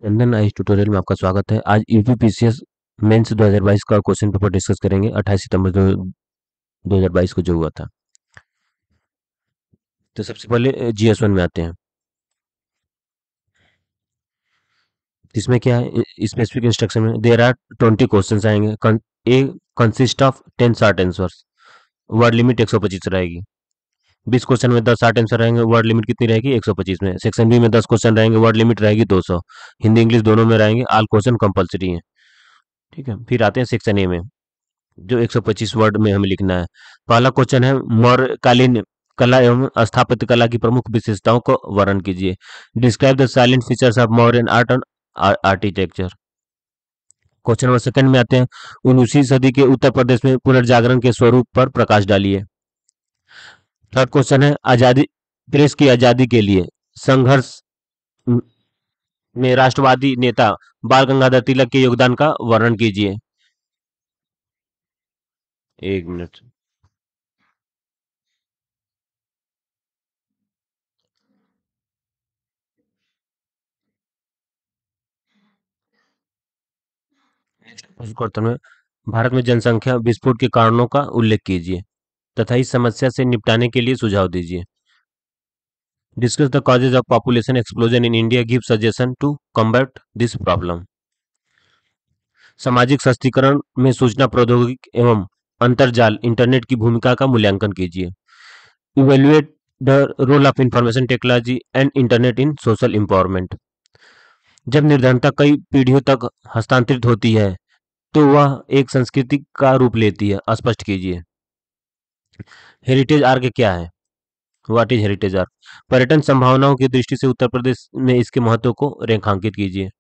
चंदन इस ट्यूटोरियल में आपका स्वागत है। आज यूपीपीसीएस मेंस 2022 का क्वेश्चन पेपर डिस्कस करेंगे। 28 सितंबर 2022 को जो हुआ था। तो सबसे पहले जीएस वन में आते हैं। इसमें क्या है, स्पेसिफिक इंस्ट्रक्शन में देर आर 20 क्वेश्चन आएंगे। A consist of 10 short answers. Word limit 125 रहेगी। 20 क्वेश्चन में 10 शॉर्ट आंसर रहेंगे। वर्ड लिमिट कितनी रहेगी? 125 में। सेक्शन बी में 10 क्वेश्चन रहेंगे। वर्ड लिमिट रहेगी 200। हिंदी इंग्लिश दोनों में रहेंगे। ऑल क्वेश्चन कंपलसरी है। ठीक है, फिर आते हैं सेक्शन ए में, जो 125 वर्ड में हमें लिखना है। पहला क्वेश्चन है, मौर्यकालीन कला एवं स्थापत्य कला की प्रमुख विशेषताओं को वर्णन कीजिए। Describe the salient features of modern art and architecture. Question number second में आते हैं, 19वीं सदी के उत्तर प्रदेश में पुनर्जागरण के स्वरूप पर प्रकाश डालिए। थर्ड क्वेश्चन है, आजादी प्रेस की आजादी के लिए संघर्ष में राष्ट्रवादी नेता बाल गंगाधर तिलक के योगदान का वर्णन कीजिए। एक मिनट। क्वेश्चन में, भारत में जनसंख्या विस्फोट के कारणों का उल्लेख कीजिए तथा इस समस्या से निपटाने के लिए सुझाव दीजिए। Discuss the causes of population explosion in India, give suggestion to combat this problem. सामाजिक सशक्तिकरण में सूचना प्रौद्योगिकी एवं अंतरजाल इंटरनेट की भूमिका का मूल्यांकन कीजिए। Evaluate the role of information technology and internet in social empowerment. जब निर्धनता कई पीढ़ियों तक हस्तांतरित होती है तो वह एक संस्कृति का रूप लेती है, स्पष्ट कीजिए। हेरिटेज आर्क क्या है? What is heritage arc? पर्यटन संभावनाओं की दृष्टि से उत्तर प्रदेश में इसके महत्व को रेखांकित कीजिए।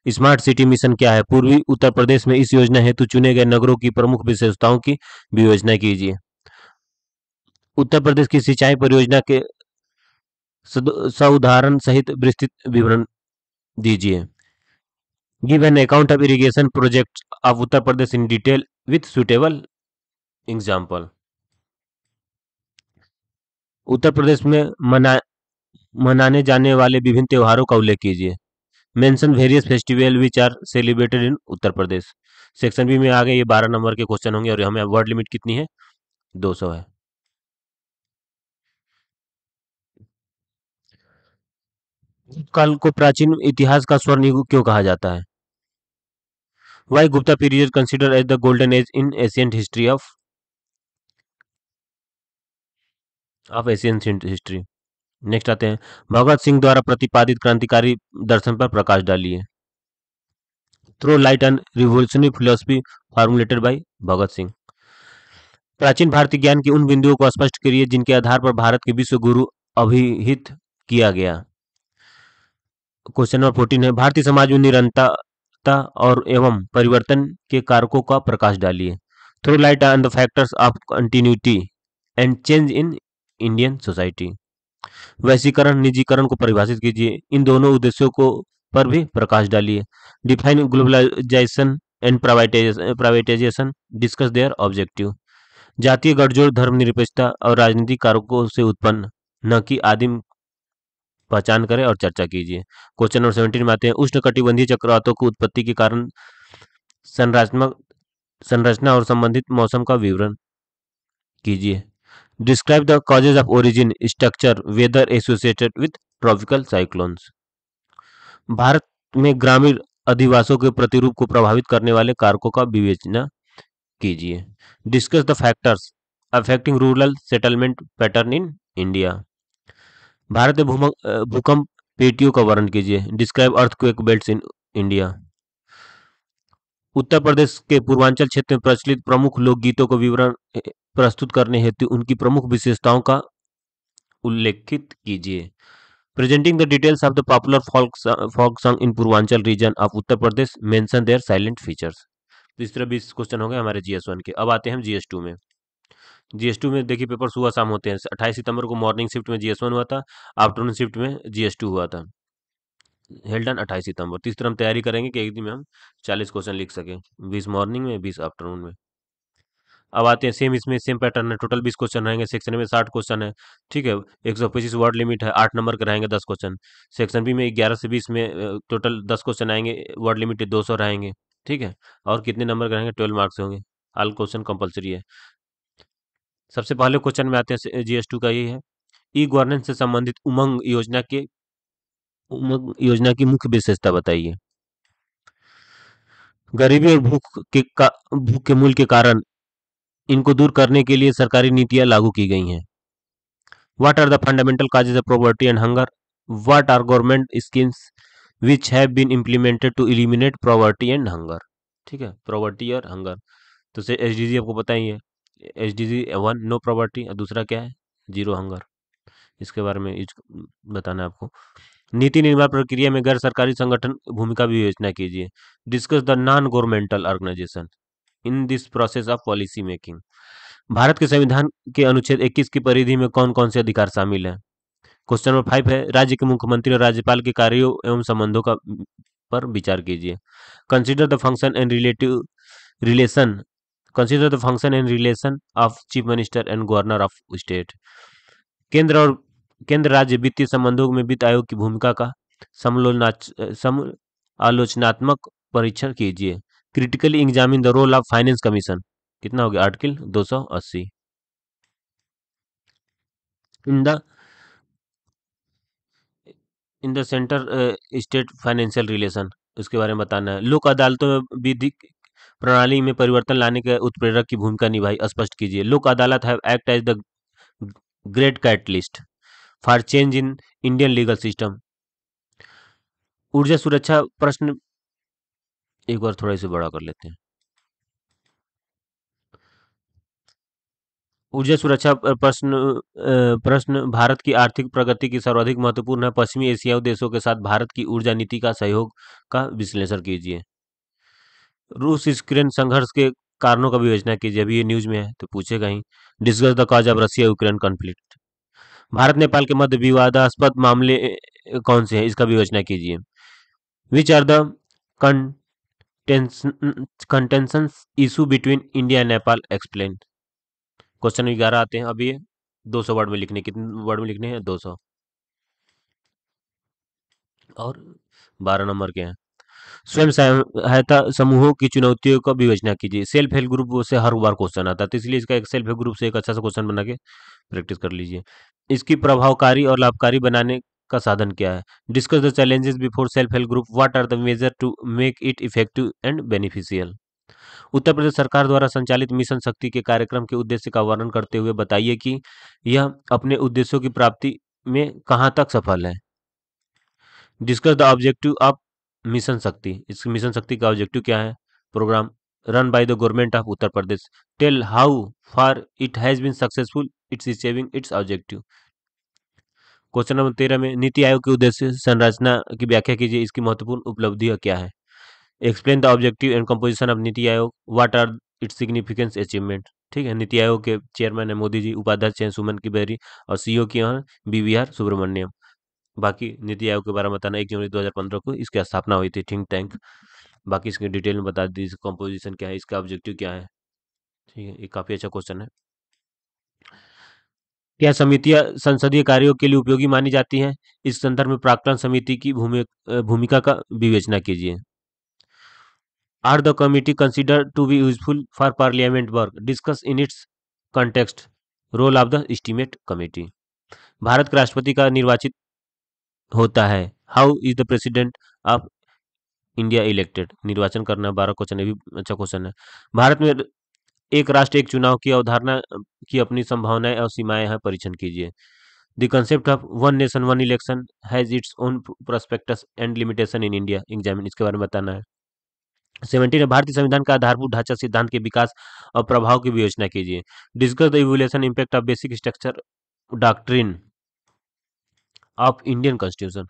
स्मार्ट सिटी मिशन क्या है? पूर्वी उत्तर प्रदेश में इस योजना हेतु चुने गए नगरों की प्रमुख विशेषताओं की विवेचना कीजिए। उत्तर प्रदेश की सिंचाई परियोजना के सउदाहरण सहित विस्तृत विवरण दीजिए। Give an account of irrigation project of Uttar Pradesh in detail with suitable example. Uttar Pradesh में मनाने जाने वाले विभिन्न त्योहारों का उल्लेख कीजिए। Mention various festival which are celebrated in Uttar Pradesh. Section B में आ गए, ये 12 नंबर के क्वेश्चन होंगे और हमें वर्ड लिमिट कितनी है? 200 है। काल को प्राचीन इतिहास का स्वर्ण युग क्यों कहा जाता है? Why Gupta period consider as the golden age in ancient history of ancient history. Next आते हैं, भगत सिंह द्वारा प्रतिपादित क्रांतिकारी दर्शन पर प्रकाश डालिए। Throw light and revolutionary philosophy formulated by Bhagat Singh. प्राचीन भारतीय ज्ञान की उन बिंदुओं को स्पष्ट करिए जिनके आधार पर भारत के विश्व गुरु अभिहित किया गया। क्वेश्चन नंबर 14 है, भारतीय समाज में निरंतरता और एवं परिवर्तन के कारकों का प्रकाश डालिए। Throw light on the factors of continuity and change in Indian society. वैश्वीकरण निजीकरण को परिभाषित कीजिए। इन दोनों उद्देश्यों को पर भी प्रकाश डालिए। Define globalisation and privatisation, discuss their objective. जातीय गठजोड़ धर्मनिरपेक्षता और राजनीतिक कारकों से उत्पन्न, न कि आदिम, पहचान करें और चर्चा कीजिए। क्वेश्चन नंबर 17 में आते हैं, उष्ण कटिबंधीय चक्रवातों की उत्पत्ति के कारण संरचनात्मक संरचना और संबंधित मौसम का विवरण कीजिए। Describe the causes of origin structure weather associated with tropical cyclones. भारत में ग्रामीण अधिवासों के प्रतिरूप को प्रभावित करने वाले कारकों का विवेचना कीजिए। Discuss the factors affecting rural settlement pattern in India. Bharat में भूकंप पेटियों का वर्णन कीजिए। Describe earthquake belts in India. Uttar Pradesh के पूर्वांचल क्षेत्र में प्रचलित प्रमुख लोकगीतों को विवरण प्रस्तुत करने हेतु उनकी प्रमुख विशेषताओं का उल्लेखित कीजिए। Presenting the details of the popular folk song in Purvanchal region of Uttar Pradesh, mention their silent features. तो इस तरह 20 क्वेश्चन हो गए हमारे जीएस वन के। अब आते हैं हम जीएस टू में। जीएस टू में देखिए, पेपर सुबह शाम होते हैं। 28 सितंबर को मॉर्निंग शिफ्ट में जीएस वन हुआ था, आफ्टरनून शिफ्ट में जीएस टू हुआ था। हेल्डन 28 सितंबर। तो इस तरह हम तैयारी करेंगे कि एक दिन में हम 40 क्वेश्चन लिख सकें, 20 मॉर्निंग में 20 आफ्टरनून में। अब आते हैं सेम, इसमें सेम पैटर्न है, टोटल 20 क्वेश्चन रहेंगे, सेक्शन में 60 क्वेश्चन है। ठीक है, 125 वर्ड लिमिट है, 8 नंबर के रहेंगे 10 क्वेश्चन। सेक्शन बी में 11 से 20 में टोटल 10 क्वेश्चन आएंगे, वर्ड लिमिट 200 रहेंगे। ठीक है, और कितने नंबर के रहेंगे, 12 मार्क्स होंगे। ऑल क्वेश्चन कंपलसरी है। सबसे पहले क्वेश्चन में आते हैं GS2 का, ये है ई गवर्नेंस से संबंधित उमंग योजना की मुख्य विशेषता बताइए। गरीबी और भूख के मूल के कारण इनको दूर करने के लिए सरकारी नीतियां लागू की गई हैं। What are the fundamental causes of poverty and hunger? What are government schemes which have been implemented to eliminate poverty and hunger? ठीक है, पॉवर्टी और हंगर। तो से HDG आपको पता ही है, HDG 1 नो पॉवर्टी, और दूसरा क्या है, जीरो हंगर। इसके बारे में बताना है आपको। नीति निर्माण प्रक्रिया में गैर सरकारी संगठन भूमिका विवेचना कीजिए। Discuss the non governmental organisation in this process of policy making. भारत के संविधान के अनुच्छेद 21 की परिधि में कौन कौन से अधिकार शामिल हैं? क्वेश्चन नंबर 5 है, राज्य के मुख्यमंत्री और राज्यपाल के कार्यों एवं संबंधों का पर विचार कीजिए। Consider the function and relative relation consider the function and relation of chief minister and governor of state. केंद्र और केंद्र राज्य वित्तीय संबंधों में वित्त आयोग की भूमिका का आलोचनात्मक परीक्षण कीजिए। Critically examine the role of finance commission. कितना हो गया, article 280। In the in the centre state financial relation, उसके बारे में बताना है। लोक अदालतों में विधिक प्रणाली में परिवर्तन लाने के उत्प्रेरक की भूमिका निभाई, स्पष्ट कीजिए। Lok Adalat have act as the great catalyst for change in Indian legal system. ऊर्जा सुरक्षा प्रश्न एक बार थोड़ा इसे बड़ा कर लेते हैं। ऊर्जा सुरक्षा प्रश्न भारत की आर्थिक प्रगति की सर्वाधिक महत्वपूर्ण है। पश्चिमी एशियाई देशों के साथ भारत की ऊर्जा नीति का सहयोग का विश्लेषण कीजिए। रूस यूक्रेन संघर्ष के कारणों का विवेचना कीजिए। अभी ये न्यूज में है तो पूछेगा ही। Discuss the cause of Russia Ukraine conflict. Bharat Nepal के मध्य विवादास्पद मामले कौन से हैं, इसका विवेचना कीजिए। Which are the contention issue between India and Nepal explain. Question 11 आते हैं। अभी ये 200 वर्ड में लिखने, कितने वर्ड में लिखने हैं, 200, और 12 नंबर के हैं। स्वयं सहायता समूहों की चुनौतियों का विवेचना कीजिए। सेल्फ हेल्प ग्रुप से हर बार क्वेश्चन आता है, तो इसलिए इसका एक सेल्फ हेल्प ग्रुप से एक अच्छा सा क्वेश्चन बना के प्रैक्टिस कर लीजिए। इसकी प्रभावकारी और लाभकारी बनाने का साधन क्या है? Discuss the challenges before self help group. What are the measure to make it effective and beneficial? Uttar Pradesh सरकार द्वारा संचालित मिशन शक्ति के कार्यक्रम के उद्देश्य का वर्णन करते हुए बताइए कि यह अपने उद्देश्यों की प्राप्ति में कहाँ तक सफल है। Discuss the objective of mission Shakti. इस मिशन शक्ति का ऑब्जेक्टिव क्या है? Programme run by the government of Uttar Pradesh. Tell how far it has been successful it's achieving its objective. Question number 13 में नीति आयोग के उद्देश्य संरचना की व्याख्या कीजिए। इसकी महत्वपूर्ण उपलब्धियां क्या है? Explain the objective and composition of Niti Aayog. What are its significance achievement. ठीक है, नीति आयोग के चेयरमैन है मोदी जी, उपाध्यक्ष हैं सुमन की बेरी, और CEO की हैं BVR सुब्रमण्यम। बाकी नीति आयोग के बारे में बताना, 1 जनवरी 2015 को इसकी स्थापना हुई थी, थिंक टैंक। बाकी इसकी डिटेल में बता दी, कंपोजिशन क्या है, इसका ऑब्जेक्टिव क्या है। ठीक है, ये काफी अच्छा क्वेश्चन है। क्या समितियां संसदीय कार्यों के लिए उपयोगी मानी जाती हैं? इस संदर्भ में प्राक्कलन समिति की भूमिका का विवेचना कीजिए। Are the committee consider to be useful for parliament work? Discuss in its context role of the estimate committee. भारत के राष्ट्रपति का निर्वाचित होता है। How is the president of India elected? निर्वाचन करना, 12 क्वेश्चन, ये भी अच्छा क्वेश्चन है। भारत में एक राष्ट्र एक चुनाव की अवधारणा की अपनी संभावनाएं और सीमाएं हैं, परीक्षण कीजिए। The concept of one nation one election has its own prospectus and limitation in India examine, इसके बारे में बताना है। 17 है, भारतीय संविधान का आधारभूत ढांचा सिद्धांत के विकास और प्रभाव की विवेचना कीजिए। Discuss the evolution impact of basic structure doctrine of Indian constitution.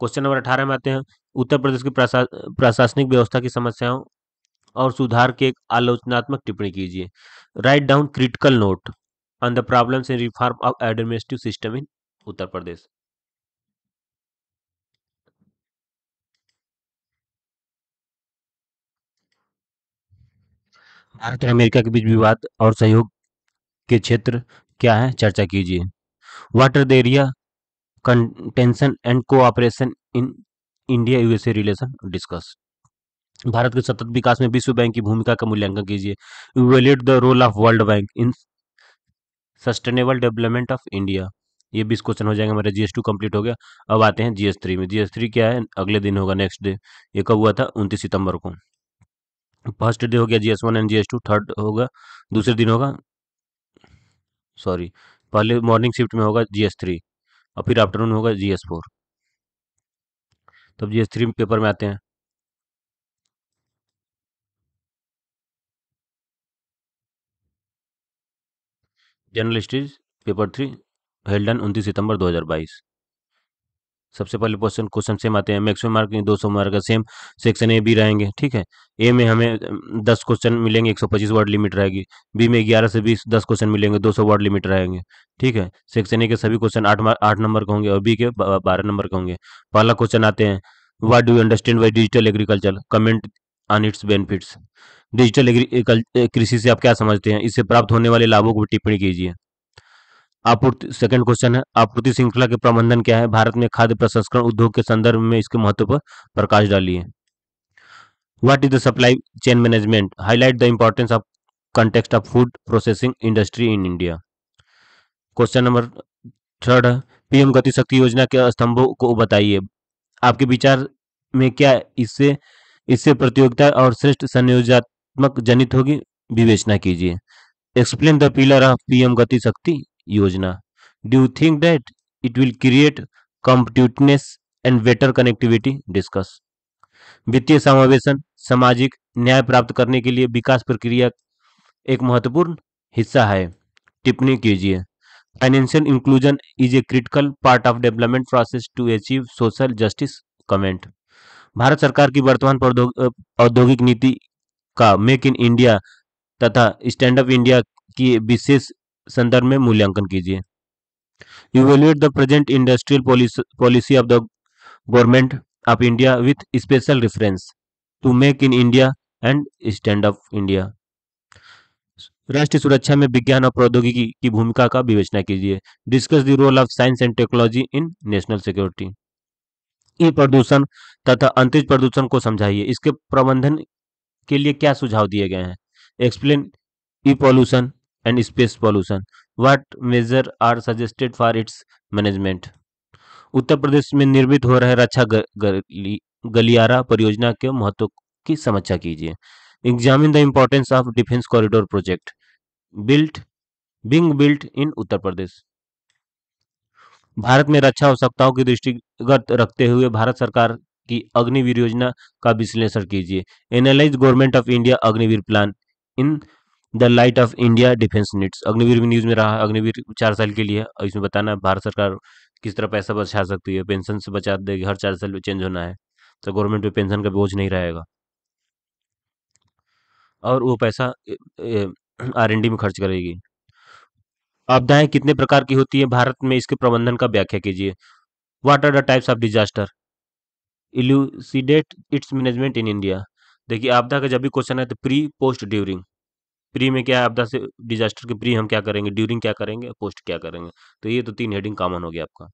Question number 18 में आते हैं। उत्तर प्रदेश की प्रशासनिक व्यवस्था की समस्याओं और सुधार के एक आलोचनात्मक टिप्पणी कीजिए। Write down critical note on the problems in reform of administrative system in Uttar Pradesh. Bharat और अमेरिका के बीच विवाद और सहयोग के क्षेत्र क्या है, चर्चा कीजिए। Water the area contention and cooperation in India USA relation discuss. Bharat के सतत विकास में विश्व बैंक की भूमिका का मूल्यांकन कीजिए। Evaluate the role of world bank in sustainable development of India. ये 20 क्वेश्चन हो जाएंगे। हमारा जीएस टू कंप्लीट हो गया। अब आते हैं जीएस थ्री में। जीएस थ्री क्या है, अगले दिन होगा, नेक्स्ट डे। ये कब हुआ था, 29 सितंबर को। फर्स्ट डे हो गया GS one and GS two, third होगा, दूसरे दिन होगा, सॉरी, पहले मॉर्निंग शिफ्ट में होगा जीएस थ्री और फिर आफ्टरनून होगा जीएस फोर। तब जीएस थ्री पेपर में आते हैं। General studies paper three, held on 29 सितंबर 2022। सबसे पहले क्वेश्चन क्वेश्चन सेम आते हैं। मैक्सिमम मार्क 200 मार्क का सेम सेक्शन ए बी रहेंगे, ठीक है। ए में हमें 10 क्वेश्चन मिलेंगे, 125 वर्ड लिमिट रहेगी। बी में 11 से 20 10 क्वेश्चन मिलेंगे, 200 वर्ड लिमिट रहेंगे, ठीक है। सेक्शन ए के सभी क्वेश्चन 8 नंबर के होंगे और बी के 12 नंबर के होंगे। पहला क्वेश्चन आते हैं, what do you understand by digital agriculture, comment on it's benefits. Digital कृषि से आप क्या समझते हैं, इससे प्राप्त होने वाले लाभों को टिप्पणी कीजिए। आपूर्ति, सेकंड क्वेश्चन है, आपूर्ति श्रृंखला के प्रबंधन क्या है, भारत में खाद्य प्रसंस्करण उद्योग के संदर्भ में इसके महत्व पर प्रकाश डालिए। What is the supply chain management, highlight the importance of context of food processing industry in India. Question number third है, पीएम गति शक्ति योजना के स्तंभों को बताइए। आपके विचार में क्या इससे इससे प्रतियोगिता और श्रेष्ठ संयोजनात्मक जनित होगी, विवेचना कीजिए। Explain the pillar of PM गति शक्ति योजना। Do you think that it will create competitiveness and better connectivity, discuss. वित्तीय समावेशन सामाजिक न्याय प्राप्त करने के लिए विकास प्रक्रिया एक महत्वपूर्ण हिस्सा है, टिप्पणी कीजिए। Financial inclusion is a critical part of development process to achieve social justice, comment. भारत सरकार की वर्तमान औद्योगिक नीति का मेक इन इंडिया तथा स्टैंड अप इंडिया की विशेष संदर्भ में मूल्यांकन कीजिए। Evaluate the present industrial policy of the government of India with special reference to make in India and stand up India. राष्ट्रीय सुरक्षा में विज्ञान और प्रौद्योगिकी की भूमिका का विवेचना कीजिए। Discuss the role of science and technology in national security. E प्रदूषण तथा अंतरिक्ष प्रदूषण को समझाइए, इसके प्रबंधन के लिए क्या सुझाव दिए गए हैं। Explain e pollution and space pollution, what measure are suggested for its management. Uttar Pradesh में निर्मित हो रहे रक्षा गलियारा परियोजना के महत्व की समीक्षा कीजिए। Examine the importance of defence corridor project built being built in Uttar Pradesh. Bharat में रक्षा आवश्यकताओं की दृष्टिगत रखते हुए भारत सरकार की अग्निवीर योजना का विश्लेषण कीजिए। Analyse government of India Agniveer plan in the light of India defence needs. Agniveer भी न्यूज में रहा, अग्निवीर 4 साल के लिए है और इसमें बताना है भारत सरकार किस तरह पैसा बचा सकती है, पेंशन से बचा देगी, हर 4 साल में चेंज होना है, तो गवर्नमेंट पे पेंशन का बोझ नहीं रहेगा और वो पैसा आरएनडी में खर्च करेगी। आपदाएं कितने प्रकार की होती है भारत में, इसके प्रबंधन का व्याख्या कीजिए। What are the types of disaster, elucidate its management in India. देखिए आपदा का जब भी क्वेश्चन है तो प्री पोस्ट ड्यूरिंग। प्री में क्या है, आपदा से डिजास्टर के प्री हम क्या करेंगे, ड्यूरिंग क्या करेंगे, पोस्ट क्या करेंगे। तो ये तो 3 हेडिंग कॉमन हो गया आपका।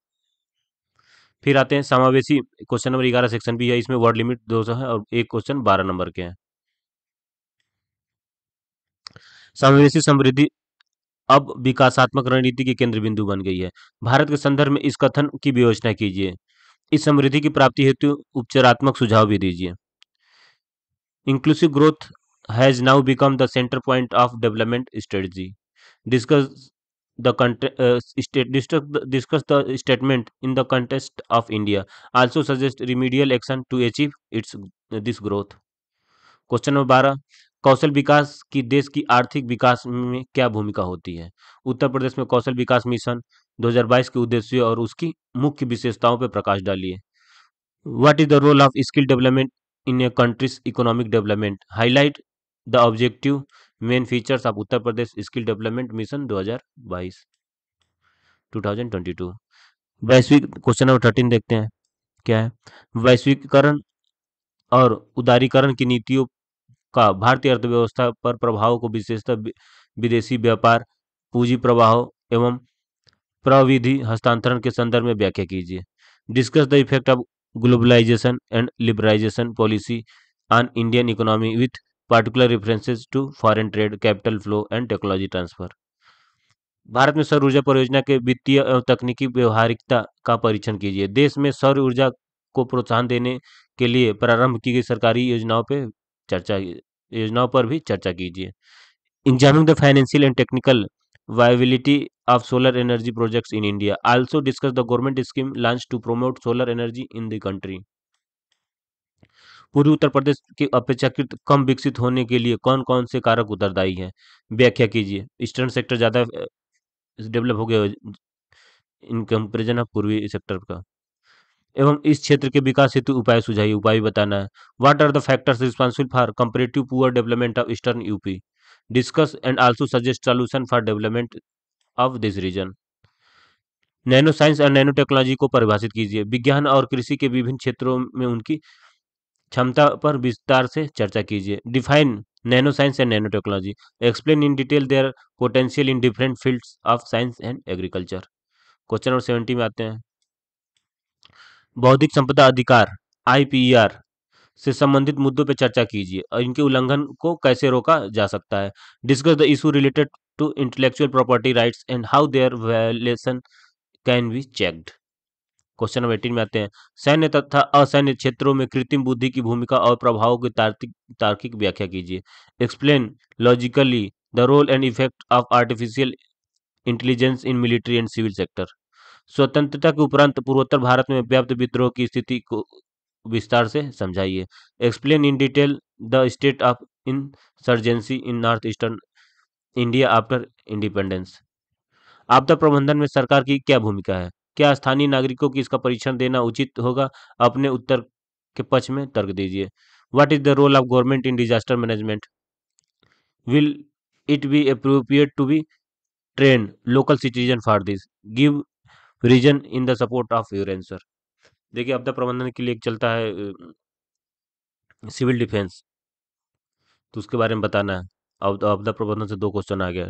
फिर आते हैं समावेशी। क्वेश्चन नंबर 11 सेक्शन भी है, इसमें वर्ड लिमिट 200 है और एक क्वेश्चन 12 नंबर के हैं। समावेशी समृद्धि अब विकासात्मक रणनीति के केंद्र बिंदु बन गई है। भारत के संदर्भ में इस कथन की विवेचना कीजिए। इस समृद्धि की प्राप्ति हेतु उपचारात्मक सुझाव भी दीजिए। Inclusive growth has now become the centre point of development strategy. Discuss the discuss the statement in the context of India. Also suggest remedial action to achieve its this growth. Question number 12, कौशल विकास की देश की आर्थिक विकास में क्या भूमिका होती है। उत्तर प्रदेश में कौशल विकास मिशन 2022 के उद्देश्यों और उसकी मुख्य विशेषताओं पर प्रकाश डालिए। What is the role of skill development in a country's economic development, highlight the objective main features of Uttar Pradesh skill development mission 2022। वैश्विक, क्वेश्चन नंबर 13 देखते हैं क्या है। वैश्वीकरण और उदारीकरण की नीतियों का भारतीय अर्थव्यवस्था पर प्रभाव को विशेषतः विदेशी व्यापार, पूंजी प्रवाह एवं प्रविधि हस्तांतरण के संदर्भ में व्याख्या कीजिए। Discuss the effect of globalisation and liberalisation policy on Indian economy with particular references to foreign trade, capital flow and technology transfer. भारत में सौर ऊर्जा परियोजना के वित्तीय एवं तकनीकी व्यवहारिकता का परीक्षण कीजिए। देश में सौर ऊर्जा को प्रोत्साहन देने के लिए प्रारंभ की गई सरकारी योजनाओं पर भी चर्चा कीजिए। Examine the financial and technical viability of solar energy projects in India. Also discuss the government scheme launched to promote solar energy in the country. पूर्वी उत्तर प्रदेश के अपेक्षाकृत कम विकसित होने के लिए कौन कौन से कारक उत्तरदायी हैं? व्याख्या कीजिए। ईस्टर्न सेक्टर ज़्यादा डेवलप हो गया इन कंपेरिजन ऑफ पूर्वी सेक्टर का। एवं इस क्षेत्र के विकास हेतु उपाय सुझाइए। उपाय भी बताना है। What are the factors responsible for comparative poor development of eastern UP? Discuss and also suggest solution for development of this region. Nano science और नैनो टेक्नोलॉजी को परिभाषित कीजिए। विज्ञान और कृषि के विभिन्न क्षेत्रों में उनकी क्षमता पर विस्तार से चर्चा कीजिए। Define nano science and nano technology. Explain in detail their potential in different fields of science and agriculture. Question number 70 में आते हैं। बौद्धिक संपदा अधिकार आईपीआर से संबंधित मुद्दों पर चर्चा कीजिए और इनके उल्लंघन को कैसे रोका जा सकता है। Discuss the issue related to intellectual property rights and how their violation can be checked. Question number 18 में आते हैं। सैन्य तथा असैन्य क्षेत्रों में कृत्रिम बुद्धि की भूमिका और प्रभावों की तार्किक व्याख्या कीजिए। Explain logically the role and effect of artificial intelligence in military and civil sector. स्वतंत्रता के उपरांत पूर्वोत्तर भारत में व्याप्त विद्रोह की स्थिति को विस्तार से समझाइए। Explain in detail the state of insurgency in north eastern India after independence. आपदा प्रबंधन में सरकार की क्या भूमिका है? क्या स्थानीय नागरिकों की इसका परीक्षण देना उचित होगा? अपने उत्तर के पक्ष में तर्क दीजिए। What is the role of government in disaster management? Will it be appropriate to be train local citizen for this? Give reason in the support of your answer. देखिए, आपदा प्रबंधन के लिए एक चलता है सिविल डिफेंस, तो उसके बारे में बताना है। आपदा प्रबंधन से दो क्वेश्चन आ गया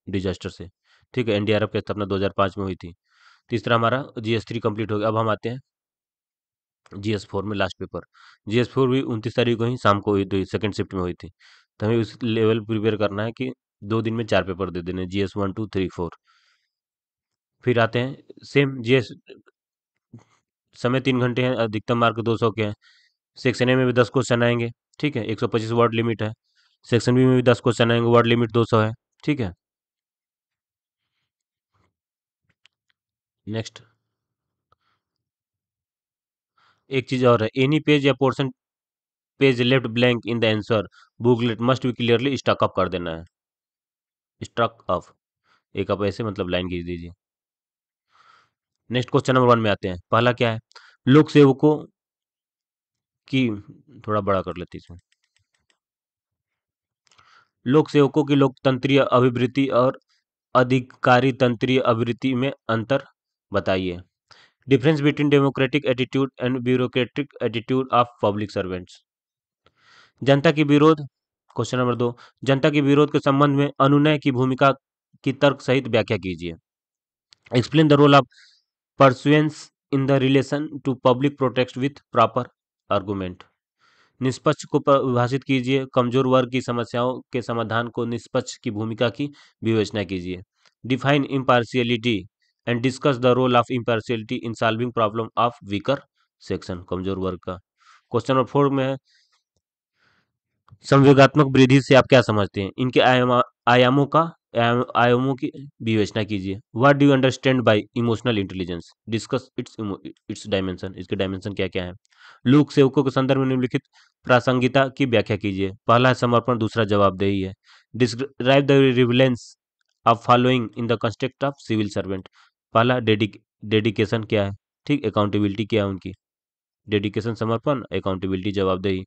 डिजास्टर से। ठीक है, एनडीआरएफ की स्थापना 2005 में हुई थी। तीसरा हमारा जीएस 3 कंप्लीट हो गया। अब हम आते हैं जीएस 4 में, लास्ट पेपर। जीएस 4 भी 29 तारीख को ही शाम को हुई थी, सेकंड शिफ्ट में हुई थी। तो हमें उस लेवल प्रिपेयर करना है कि 2 दिन में 4 पेपर दे देने, GS 1 2 3 4। फिर आते हैं सेम जीएस, समय 3 घंटे हैं, अधिकतम मार्क 200 के हैं। सेक्शन ए में भी 10 क्वेश्चन आएंगे। ठीक है, 125 वर्ड लिमिट है। सेक्शन बी में भी 10 क्वेश्चन आएंगे, वर्ड लिमिट 200 है। ठीक है, नेक्स्ट एक चीज और है। एनी पेज या portion page left blank in the answer booklet must be clearly stuck up कर देना है। स्टक अप, एक आप ऐसे मतलब लाइन खींच दीजिए। नेक्स्ट क्वेश्चन नंबर 1 में आते हैं। पहला क्या है? लोक सेवकों की, थोड़ा बड़ा कर लेते हैं इसमें। लोक सेवकों की लोकतंत्रीय अभिवृत्ति और अधिकारी तंत्रीय अभिवृत्ति में अंतर बताइए। Difference between democratic attitude and bureaucratic attitude of public servants. जनता की विरोध, क्वेश्चन नंबर 2, जनता के विरोध के संबंध में अनुनय की भूमिका की तर्क सहित व्याख्या कीजिए। Explain the role of persuasion in the relation to public protest with proper argument. निष्पक्ष को परिभाषित कीजिए। कमजोर वर्ग की समस्याओं के समाधान को निष्पक्ष की भूमिका की विवेचना कीजिए। Define impartiality and discuss the role of impartiality in solving problem of weaker section, कमजोर वर्ग का। क्वेश्चन नंबर 4 में है, संवेगात्मक वृद्धि से आप क्या समझते हैं? इनके आयामों का आयामों की विवेचना कीजिए। What do you understand by emotional intelligence? Discuss it's dimension, इसके डायमेंशन क्या क्या है। लोक सेवकों के संदर्भ में निम्नलिखित प्रासंगिकता की व्याख्या कीजिए। पहला है समर्पण, दूसरा जवाबदेही है। Describe the relevance of following in the context of civil servant. पहला डेडिकेशन क्या है, ठीक, अकाउंटेबिलिटी क्या है उनकी। डेडिकेशन समर्पण, अकाउंटेबिलिटी जवाबदेही।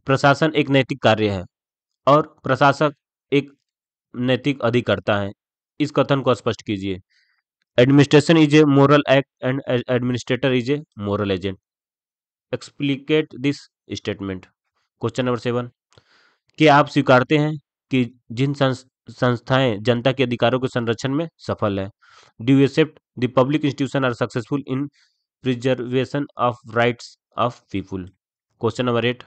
प्रशासन एक नैतिक कार्य है और प्रशासक एक नैतिक अधिकर्ता है। इस कथन को स्पष्ट कीजिए। Administration is a moral act and administrator is a moral agent. Explicate this statement. Question number 7, क्या आप स्वीकारते हैं कि जिन संस्थाएं जनता के अधिकारों के संरक्षण में सफल है? Do you accept the public institution are successful in preservation of rights of people? Question number 8,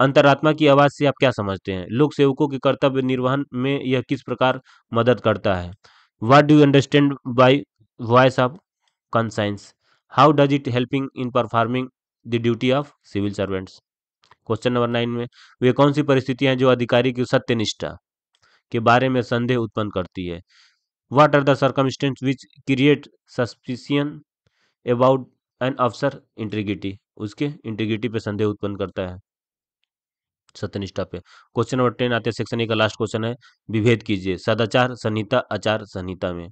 अंतरात्मा की आवाज से आप क्या समझते हैं? लोक सेवकों के कर्तव्य निर्वहन में यह किस प्रकार मदद करता है? What do you understand by voice of conscience? How does it helping in performing the duty of civil servants? Question number 9 में, वे कौन सी परिस्थितियां हैं जो अधिकारी की सत्यनिष्ठा के बारे में संदेह उत्पन्न करती है? What are the circumstance which create suspicion about an अफसर इंटीग्रिटी? उसके इंटीग्रिटी पे संदेह उत्पन्न करता है, सत्यनिष्ठा पे। क्वेश्चन नंबर 10 आते हैं सेक्शन ए का लास्ट क्वेश्चन है, विभेद कीजिए सदाचार संहिता आचार संहिता में,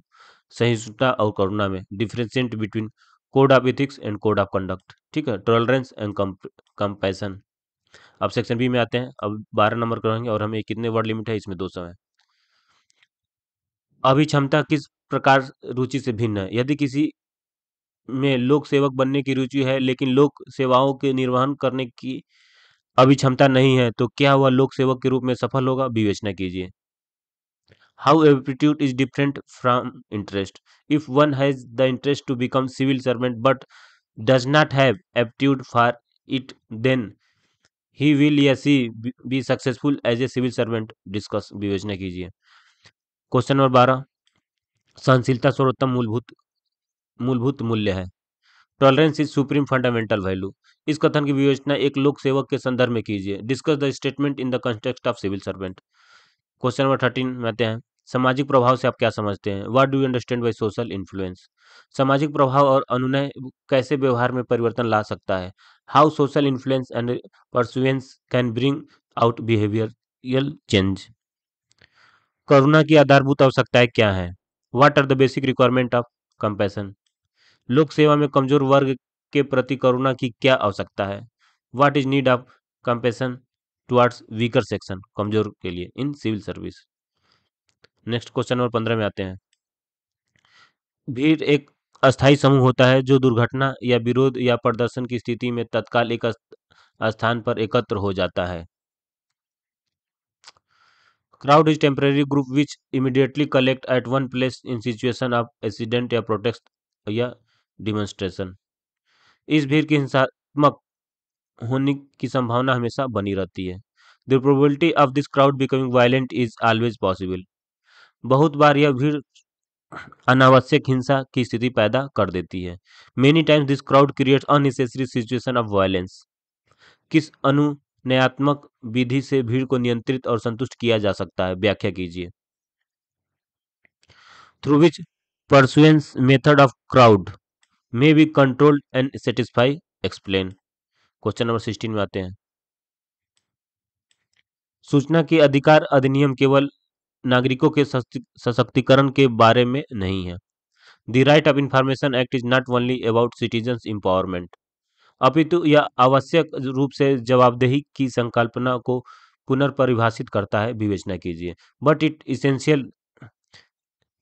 सहिष्णुता और करुणा में, differentiate between code of ethics and code of conduct, ठीक है, टॉलरेंस एंड कंपैशन। अब सेक्शन बी में आते हैं, अब 12 नंबर करेंगे और हमें कितने वर्ड लिमिट है इसमें 200 है। अभिक्षमता किस प्रकार रुचि से भिन्न है? यदि किसी में लोक सेवक बनने की रुचि है लेकिन लोक सेवाओं के निर्वहन करने की अभिक्षमता नहीं है तो क्या वह लोक सेवक के रूप में सफल होगा? विवेचना कीजिए। How aptitude is different from interest? If one has the interest to become civil servant but does not have aptitude for it, then he will या see be successful as a civil servant? Discuss, विवेचना कीजिए। Question number 12, सहनशीलता सर्वोत्तम मूलभूत मूलभूत मूल्य है। Tolerance is supreme fundamental value. इस कथन की विवेचना एक लोक सेवक के संदर्भ में कीजिए। Discuss the statement in the context of civil servant. Question number 13 में आते हैं, सामाजिक प्रभाव से आप क्या समझते हैं? What do you understand by social influence? सामाजिक प्रभाव और अनुनय कैसे व्यवहार में परिवर्तन ला सकता है? How social influence and persuasion can bring out behavioural change? करुणा की आधारभूत आवश्यकताएं क्या है? What are the basic requirement of compassion? लोक सेवा में कमजोर वर्ग के प्रति करुणा की क्या आवश्यकता है? What is need of compassion towards weaker section, कमजोर के लिए in civil service? Next question number 15 में आते हैं, भीड़ एक अस्थायी समूह होता है जो दुर्घटना या विरोध या प्रदर्शन की स्थिति में तत्काल एक स्थान पर एकत्र हो जाता है। Crowd is temporary group which immediately collect at one place in situation of accident या प्रोटेस्ट या डिमॉन्स्ट्रेशन। इस भीड़ की हिंसात्मक होने की संभावना हमेशा बनी रहती है। The probability of this crowd becoming violent is always possible. बहुत बार यह भीड़ अनावश्यक हिंसा की स्थिति पैदा कर देती है। Many times this crowd creates unnecessary situation of violence. किस अनुनयात्मक विधि से भीड़ को नियंत्रित और संतुष्ट किया जा सकता है? व्याख्या कीजिए। Through which pursuance method of crowd may be controlled and satisfy, explain. Question number 16 में आते हैं, सूचना के अधिकार अधिनियम केवल नागरिकों के सशक्तिकरण के बारे में नहीं है। The right of information act is not only about citizens empowerment, अपितु यह आवश्यक रूप से जवाबदेही की संकल्पना को पुनर्परिभाषित करता है। विवेचना कीजिए। But it essential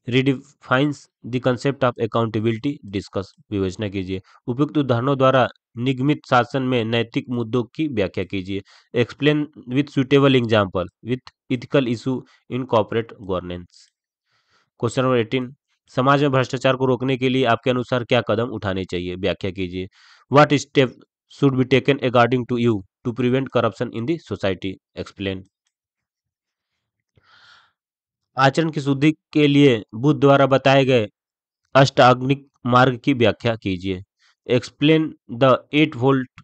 redefines the concept of accountability. Discuss, विवेचना कीजिए। उपयुक्त उदाहरणों द्वारा निगमित शासन में नैतिक मुद्दों की व्याख्या कीजिए। Explain with suitable example with ethical issue in corporate governance. Question number 18, समाज में भ्रष्टाचार को रोकने के लिए आपके अनुसार क्या कदम उठाने चाहिए? व्याख्या कीजिए। What step should be taken according to you to prevent corruption in the society? Explain. आचरण की शुद्धि के लिए बुद्ध द्वारा बताए गए अष्टांगिक मार्ग की व्याख्या कीजिए। Explain the eightfold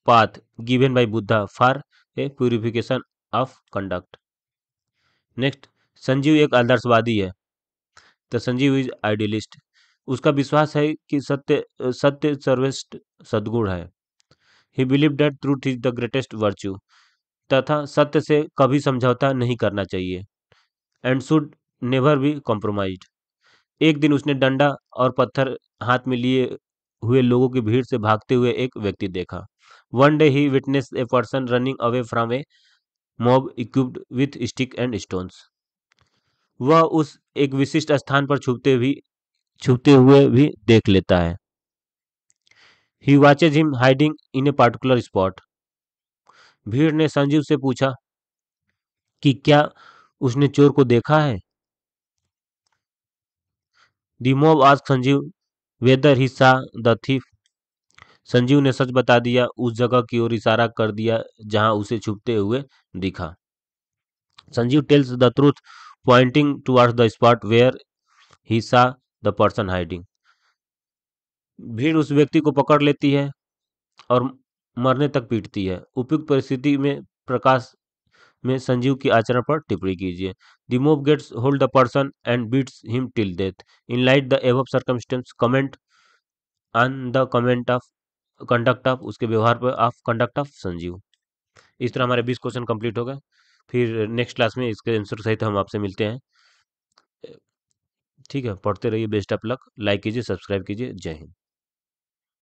path given by Buddha for a purification of conduct. Next, Sanjeev एक आदर्शवादी है। The Sanjeev is idealist. उसका विश्वास है कि सत्य सत्य सर्वश्रेष्ठ सद्गुण है। He believe that truth is the greatest virtue, तथा सत्य से कभी समझौता नहीं करना चाहिए। And should never be compromised. एक दिन उसने डंडा और पत्थर हाथ में लिए हुए लोगों की भीड़ से भागते हुए एक व्यक्ति देखा। One day he witness a person running away from A mob equipped with stick and stones. वह उस एक विशिष्ट स्थान पर छुपते हुए भी देख लेता है। He watches him hiding in a particular spot. भीड़ ने संजीव से पूछा, कि क्या उसने चोर को देखा है? The mob ask Sanjeev weather he saw the thief. Sanjeev ने सच बता दिया, उस जगह की ओर इशारा कर दिया जहां उसे छुपते हुए दिखा। Sanjeev tells the truth pointing towards the spot where he saw the person hiding. भीड़ उस व्यक्ति को पकड़ लेती है और मरने तक पीटती है। उपयुक्त परिस्थिति में प्रकाश में संजीव की आचरण पर टिप्पणी कीजिए। The mob gets hold the person and beats him till death. In light the above circumstance comment on the comment of conduct of, उसके व्यवहार पर ऑफ कंडक्ट ऑफ संजीव। इस तरह हमारे 20 क्वेश्चन कंप्लीट हो गए। फिर नेक्स्ट क्लास में इसके आंसर सहित हम आपसे मिलते हैं। ठीक है, पढ़ते रहिए। Best of luck. लाइक कीजिए, सब्सक्राइब कीजिए। जय हिंद।